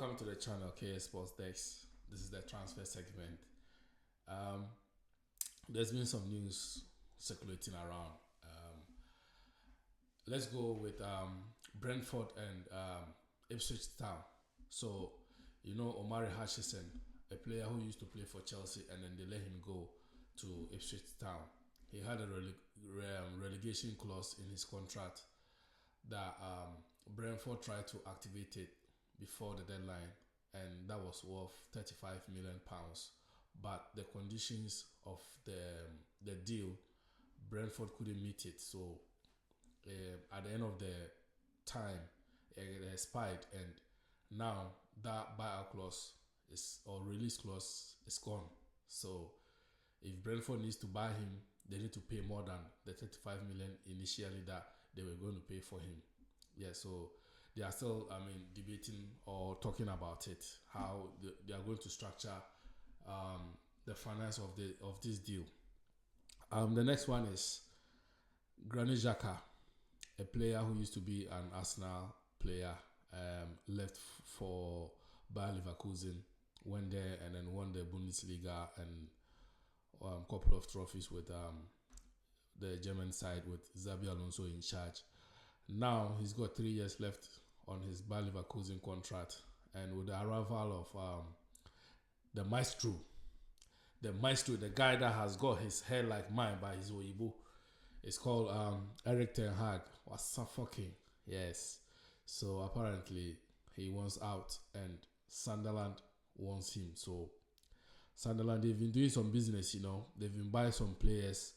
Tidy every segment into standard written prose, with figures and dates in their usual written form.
welcome to the channel KS Sports Desk. This is the transfer segment. There's been some news circulating around. Let's go with Brentford and Ipswich Town. So, Omari Hutchison, a player who used to play for Chelsea, and then they let him go to Ipswich Town. He had a relegation clause in his contract that Brentford tried to activate it before the deadline, and that was worth £35 million. But the conditions of the deal, Brentford couldn't meet it. So at the end of the time, it expired, and now that buyout clause or release clause is gone. So if Brentford needs to buy him, they need to pay more than the 35 million initially that they were going to pay for him. Yeah, so they are still, debating or talking about it, how they are going to structure the finance of this deal. The next one is Granit Xhaka, a player who used to be an Arsenal player, left for Bayer Leverkusen, went there and then won the Bundesliga and a couple of trophies with the German side with Xabi Alonso in charge. Now he's got 3 years left on his Bayer Leverkusen contract, and with the arrival of the maestro, the guy that has got his hair like mine by his Oyibo, it's called Erik ten Hag. What's fucking yes. So apparently he wants out, and Sunderland wants him. So Sunderland, they've been doing some business, they've been buying some players.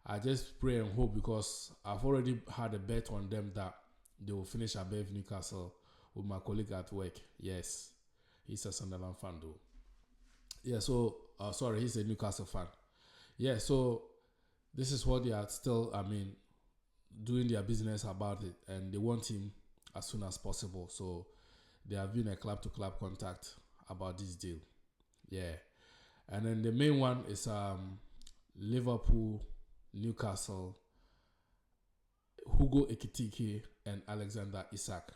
I just pray and hope, because I've already had a bet on them that they will finish above Newcastle with my colleague at work. Yes, he's a Sunderland fan though. Yeah, so, he's a Newcastle fan. Yeah, so this is what they are still, doing their business about it, and they want him as soon as possible. So there have been a club-to-club contact about this deal. Yeah. And then the main one is Liverpool, Newcastle, Hugo Ekitike, and Alexander Isak.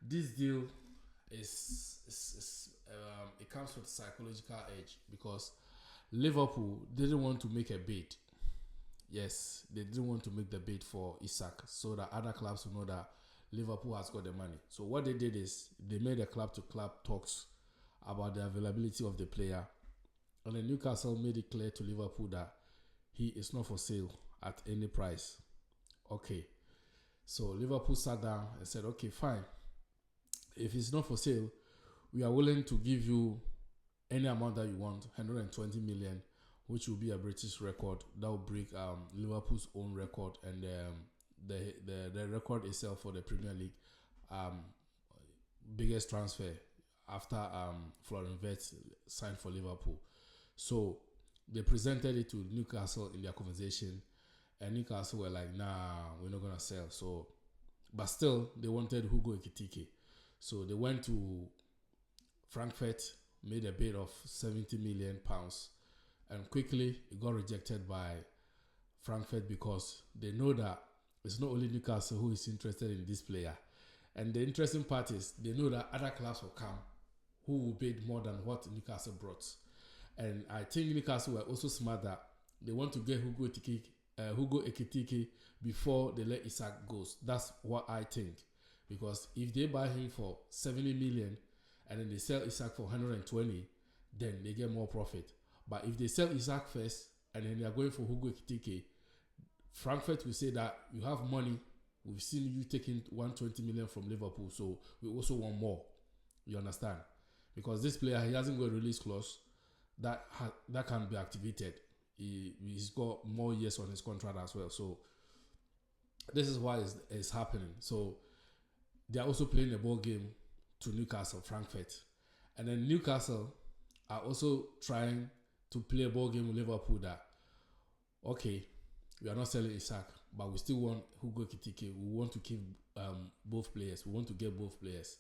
This deal it comes with psychological edge, because Liverpool didn't want to make a bid. Yes, they didn't want to make the bid for Isak, so that other clubs will know that Liverpool has got the money. So what they did is they made a club-to-club talks about the availability of the player. And then Newcastle made it clear to Liverpool that he is not for sale at any price. Okay. So Liverpool sat down and said, okay, fine. If it's not for sale, we are willing to give you any amount that you want, 120 million, which will be a British record. That will break Liverpool's own record, and the record itself for the Premier League biggest transfer after Florian Wirtz signed for Liverpool. So they presented it to Newcastle in their conversation, and Newcastle were like, nah, we're not going to sell. So, but still, they wanted Hugo Ekitike. So they went to Frankfurt, made a bid of £70 million, and quickly it got rejected by Frankfurt, because they know that it's not only Newcastle who is interested in this player. And the interesting part is they know that other clubs will come who will bid more than what Newcastle brought. And I think Newcastle were also smart that they want to get Hugo Ekitike before they let Isak go. That's what I think. Because if they buy him for 70 million and then they sell Isak for 120, then they get more profit. But if they sell Isak first and then they are going for Hugo Ekitike, Frankfurt will say that you have money. We've seen you taking 120 million from Liverpool, so we also want more. You understand? Because this player, he hasn't got a release clause that can be activated. He's got more years on his contract as well. So this is why it's happening. So they are also playing a ball game to Newcastle, Frankfurt. And then Newcastle are also trying to play a ball game with Liverpool that, okay, we are not selling Isak, but we still want Hugo Ekitike. We want to keep both players. We want to get both players.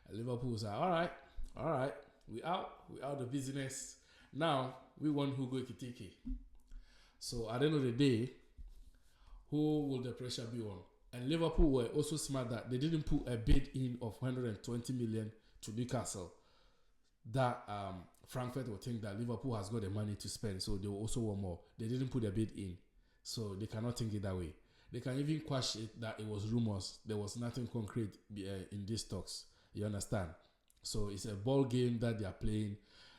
And Liverpool was like, all right, we out the business. Now we want Hugo Ekitike. So at the end of the day, who will the pressure be on? And Liverpool were also smart that they didn't put a bid in of 120 million to Newcastle, that Frankfurt will think that Liverpool has got the money to spend, so they will also want more. They didn't put a bid in, so they cannot think it that way. They can even quash it that it was rumors. There was nothing concrete in these talks. You understand? So it's a ball game that they are playing,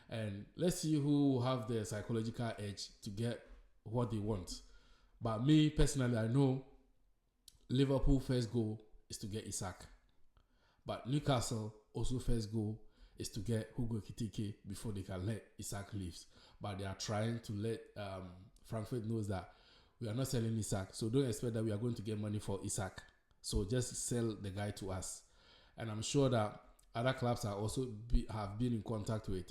and let's see who have the psychological edge to get what they want. But me personally, I know Liverpool first goal is to get Isak, but Newcastle also first goal is to get Hugo Ekitike before they can let Isak leave. But they are trying to let Frankfurt knows that we are not selling Isak, so don't expect that we are going to get money for Isak. So just sell the guy to us. And I'm sure that other clubs are also have been in contact with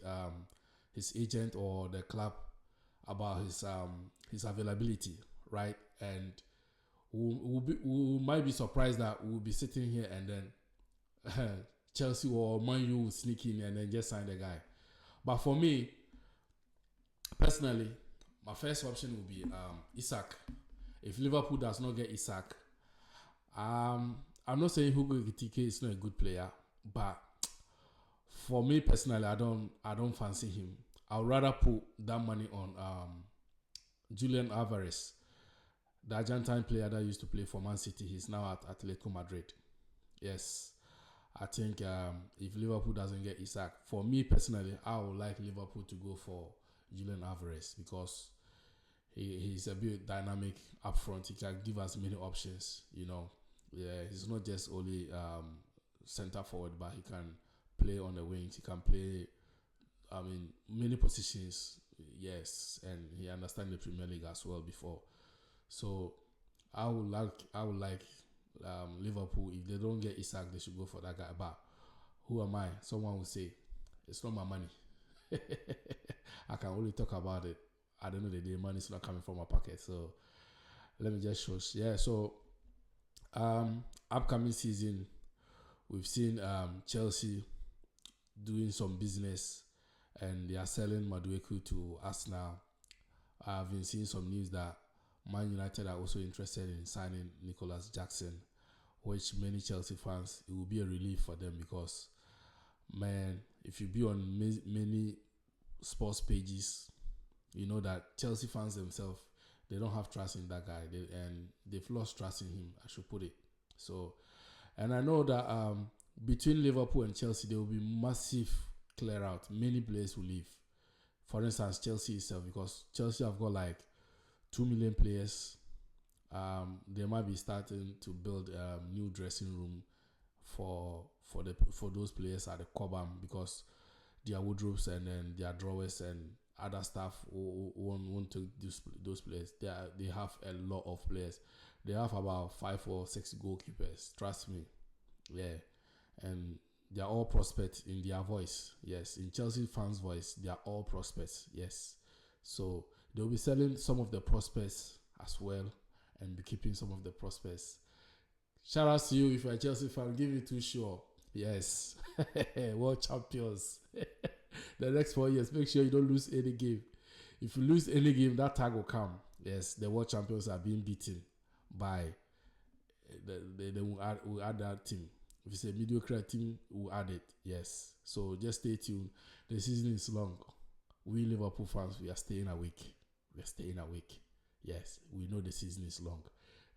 his agent or the club about his availability, right? And we might be surprised that we'll be sitting here and then Chelsea or Man U will sneak in and then just sign the guy. But for me, personally, my first option will be Isak. If Liverpool does not get Isak, I'm not saying Hugo Ekitike is not a good player, but for me personally, I don't fancy him. I'd rather put that money on Julian Alvarez, the Argentine player that used to play for Man City. He's now at Atletico Madrid. Yes, I think if Liverpool doesn't get Isak, for me personally, I would like Liverpool to go for Julian Alvarez because he's a bit dynamic up front. He can give us many options, you know. Yeah, he's not just only center forward, but he can play on the wings. He can play, many positions. Yes, and he understands the Premier League as well before. So I would like Liverpool. If they don't get Isak, they should go for that guy. But who am I? Someone will say it's not my money. I can only talk about it. I don't know the day money is not coming from my pocket. So let me just show. Yeah. So upcoming season, we've seen Chelsea doing some business, and they are selling Madueku to Arsenal. I've been seeing some news that Man United are also interested in signing Nicholas Jackson, which many Chelsea fans, it will be a relief for them because, man, if you be on many sports pages, you know that Chelsea fans themselves, they don't have trust in that guy, and they've lost trust in him, I should put it. So, and I know that between Liverpool and Chelsea, there will be massive clear out. Many players will leave. For instance, Chelsea itself, because Chelsea have got like 2 million players. They might be starting to build a new dressing room for those players at the Cobham because their wardrobes and then their drawers and other staff won't take those players. They have a lot of players. They have about 5 or 6 goalkeepers. Trust me, yeah, and they are all prospects in their voice. Yes, in Chelsea fans' voice, they are all prospects. Yes, so they'll be selling some of the prospects as well and be keeping some of the prospects. Shout out to you if you're a Chelsea fan. Give it too sure. Yes, world champions. The next 4 years, make sure you don't lose any game. If you lose any game, that tag will come. Yes, the world champions are being beaten by they will add that team. If it's a mediocre team, we'll add it. Yes. So just stay tuned. The season is long. We Liverpool fans, we are staying awake. We are staying awake. Yes, we know the season is long,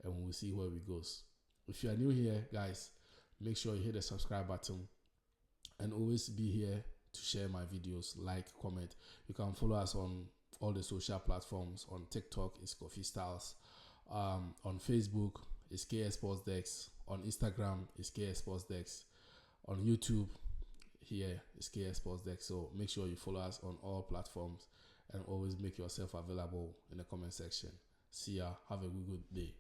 and we'll see where we goes. If you are new here, guys, make sure you hit the subscribe button, and always be here to share my videos, like, comment. You can follow us on all the social platforms. On TikTok, it's Coffee Styles. On Facebook, it's KS Sports Decks. On Instagram, it's KS Sports Decks. On YouTube, here is KS Sports Decks. So make sure you follow us on all platforms and always make yourself available in the comment section. See ya. Have a good day.